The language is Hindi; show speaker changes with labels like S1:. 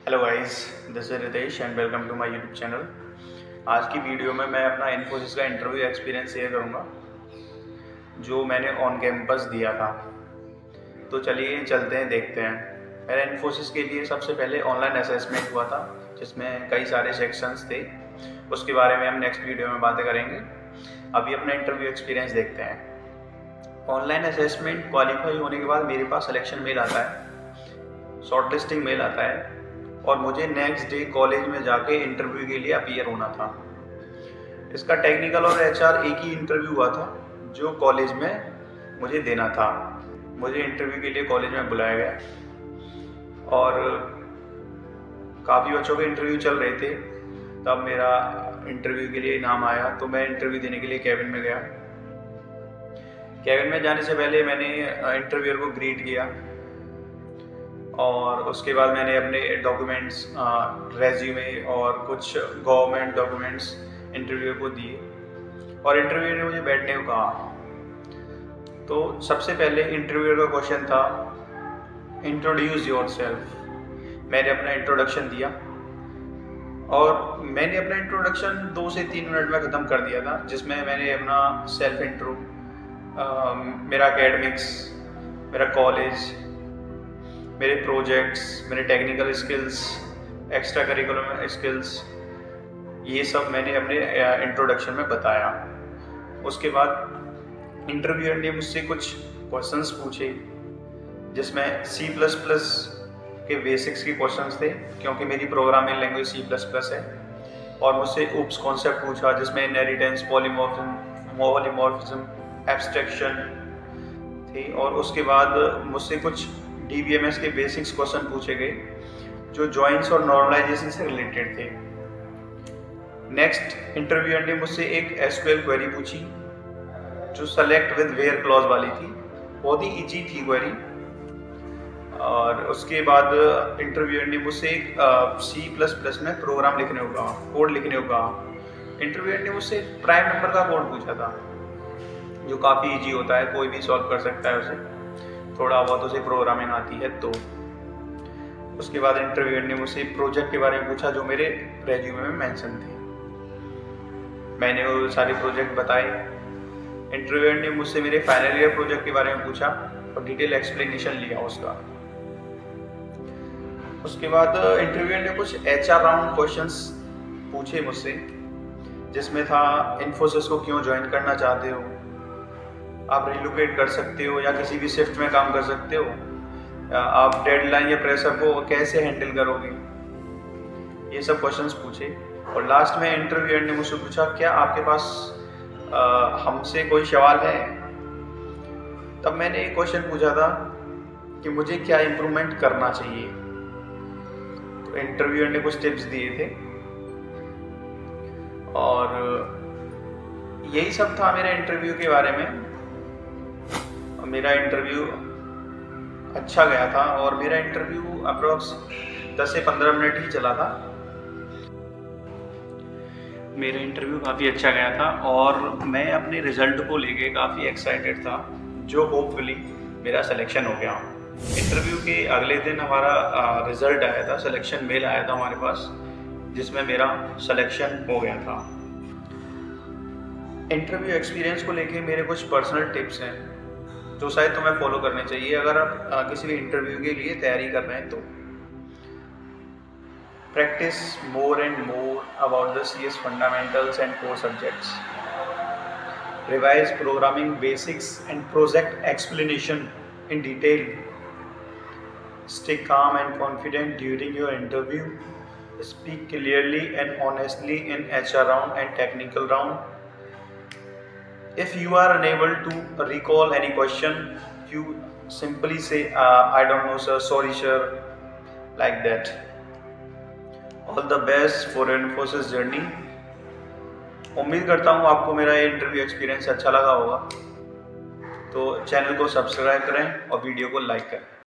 S1: Hello guys, this is Ritesh and welcome to my YouTube channel. आज की वीडियो में मैं अपना इन्फोसिस का इंटरव्यू एक्सपीरियंस शेयर करूंगा जो मैंने ऑन कैंपस दिया था। तो चलिए चलते हैं, देखते हैं। मेरा इन्फोसिस के लिए सबसे पहले ऑनलाइन असेसमेंट हुआ था जिसमें कई सारे सेक्शंस थे। उसके बारे में हम नेक्स्ट वीडियो में बातें करेंगे। अभी अपना इंटरव्यू एक्सपीरियंस देखते हैं। ऑनलाइन असेसमेंट क्वालिफाई होने के बाद मेरे पास सिलेक्शन मेल आता है, शॉर्ट लिस्टिंग मेल आता है और मुझे नेक्स्ट डे कॉलेज में जाके इंटरव्यू के लिए अपीयर होना था। इसका टेक्निकल और एचआर एक ही इंटरव्यू हुआ था जो कॉलेज में मुझे देना था। मुझे इंटरव्यू के लिए कॉलेज में बुलाया गया और काफ़ी बच्चों के इंटरव्यू चल रहे थे। तब मेरा इंटरव्यू के लिए नाम आया तो मैं इंटरव्यू देने के लिए कैबिन में गया। कैबिन में जाने से पहले मैंने इंटरव्यूअर को ग्रीट किया और उसके बाद मैंने अपने डॉक्यूमेंट्स, रेज्यूमे और कुछ गवर्नमेंट डॉक्यूमेंट्स इंटरव्यू को दिए और इंटरव्यू ने मुझे बैठने को कहा। तो सबसे पहले इंटरव्यू का क्वेश्चन था इंट्रोड्यूस योरसेल्फ। मैंने अपना इंट्रोडक्शन दिया और मैंने अपना इंट्रोडक्शन 2 से 3 मिनट में ख़त्म कर दिया था, जिसमें मैंने अपना सेल्फ इंट्रो, मेरा एकेडमिक्स, मेरा कॉलेज, मेरे प्रोजेक्ट्स, मेरे technical skills, extra curricular skills, ये सब मैंने अपने इंट्रोडक्शन में बताया। उसके बाद इंटरव्यूअर ने मुझसे कुछ क्वेश्चंस पूछे जिसमें C++ के बेसिक्स के क्वेश्चंस थे, क्योंकि मेरी प्रोग्रामिंग लैंग्वेज C++ है। और मुझसे ऊप्स कॉन्सेप्ट पूछा जिसमें इनहेरिटेंस, पॉलीमॉर्फिज्म, एब्स्ट्रैक्शन थी। और उसके बाद मुझसे कुछ DBMS के बेसिक्स क्वेश्चन पूछे गए जो जॉइंट्स और नॉर्मलाइजेशन से रिलेटेड थे। नेक्स्ट इंटरव्यूअर ने मुझसे एक SQL क्वेरी पूछी जो सेलेक्ट विद वेयर क्लॉज वाली थी। बहुत ही इजी थी क्वेरी। और उसके बाद इंटरव्यूअर ने मुझसे एक C++ में प्रोग्राम लिखने को कहा, कोड लिखने को कहा। इंटरव्यूअर ने मुझसे प्राइम नंबर का कोड पूछा था जो काफ़ी इजी होता है, कोई भी सॉल्व कर सकता है उसे, थोड़ा बहुत उसे प्रोग्रामिंग आती है तो। उसके बाद इंटरव्यूअर ने मुझसे प्रोजेक्ट के बारे में पूछा जो मेरे रेज्यूमे में मेंशन थे। मैंने वो सारे प्रोजेक्ट बताए। इंटरव्यूअर ने मुझसे मेरे फाइनल ईयर प्रोजेक्ट के बारे में पूछा और डिटेल एक्सप्लेनेशन लिया उसका। उसके बाद इंटरव्यूअर ने कुछ HR राउंड क्वेश्चंस पूछे मुझसे, जिसमें था इन्फोसिस को क्यों ज्वाइन करना चाहते हो, आप रिलोकेट कर सकते हो या किसी भी शिफ्ट में काम कर सकते हो, आप डेडलाइन या प्रेशर को कैसे हैंडल करोगे, ये सब क्वेश्चंस पूछे। और लास्ट में इंटरव्यूअर ने मुझसे पूछा क्या आपके पास हमसे कोई सवाल है। तब मैंने एक क्वेश्चन पूछा था कि मुझे क्या इम्प्रूवमेंट करना चाहिए। तो इंटरव्यूअर ने कुछ टिप्स दिए थे और यही सब था मेरे इंटरव्यू के बारे में। मेरा इंटरव्यू अच्छा गया था और मेरा इंटरव्यू अप्रोक्स 10 से 15 मिनट ही चला था। मेरा इंटरव्यू काफ़ी अच्छा गया था और मैं अपने रिजल्ट को लेके काफ़ी एक्साइटेड था, जो होपफुली मेरा सिलेक्शन हो गया। इंटरव्यू के अगले दिन हमारा रिजल्ट आया था, सिलेक्शन मेल आया था हमारे पास, जिसमें मेरा सिलेक्शन हो गया था। इंटरव्यू एक्सपीरियंस को लेके मेरे कुछ पर्सनल टिप्स हैं जो शायद तुम्हें फॉलो करने चाहिए अगर आप किसी भी इंटरव्यू के लिए तैयारी कर रहे हैं तो। Practice more and more about the CS fundamentals and core subjects. Revise programming basics and project explanation in detail. Stay calm and confident during your interview. Speak clearly and honestly in HR round and technical round. If you are unable to recall any question, you simply say, I don't know sir, sorry sir, like that. All the best for your Infosys journey. उम्मीद करता हूँ आपको मेरा ये इंटरव्यू एक्सपीरियंस अच्छा लगा होगा। तो चैनल को सब्सक्राइब करें और वीडियो को लाइक करें।